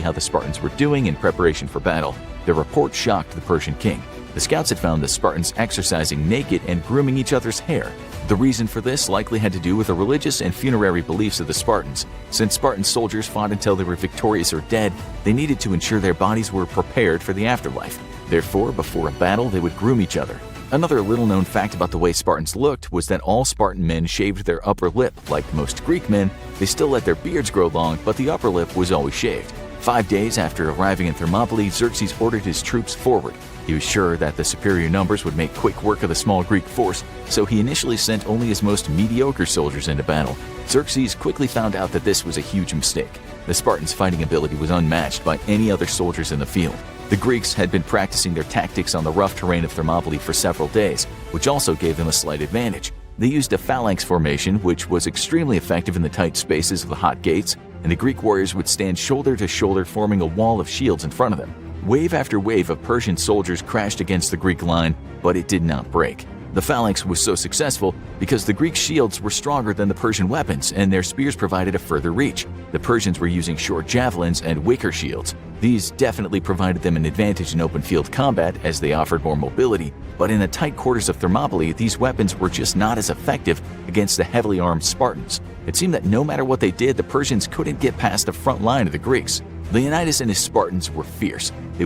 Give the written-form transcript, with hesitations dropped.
how the Spartans were doing in preparation for battle. Their report shocked the Persian king. The scouts had found the Spartans exercising naked and grooming each other's hair. The reason for this likely had to do with the religious and funerary beliefs of the Spartans. Since Spartan soldiers fought until they were victorious or dead, they needed to ensure their bodies were prepared for the afterlife. Therefore, before a battle, they would groom each other. Another little-known fact about the way Spartans looked was that all Spartan men shaved their upper lip. Like most Greek men, they still let their beards grow long, but the upper lip was always shaved. 5 days after arriving in Thermopylae, Xerxes ordered his troops forward. He was sure that the superior numbers would make quick work of the small Greek force, so he initially sent only his most mediocre soldiers into battle. Xerxes quickly found out that this was a huge mistake. The Spartans' fighting ability was unmatched by any other soldiers in the field. The Greeks had been practicing their tactics on the rough terrain of Thermopylae for several days, which also gave them a slight advantage. They used a phalanx formation, which was extremely effective in the tight spaces of the hot gates, and the Greek warriors would stand shoulder to shoulder, forming a wall of shields in front of them. Wave after wave of Persian soldiers crashed against the Greek line, but it did not break. The phalanx was so successful because the Greek shields were stronger than the Persian weapons, and their spears provided a further reach. The Persians were using short javelins and wicker shields. These definitely provided them an advantage in open field combat as they offered more mobility, but in the tight quarters of Thermopylae, these weapons were just not as effective against the heavily armed Spartans. It seemed that no matter what they did, the Persians couldn't get past the front line of the Greeks. Leonidas and his Spartans were fierce. They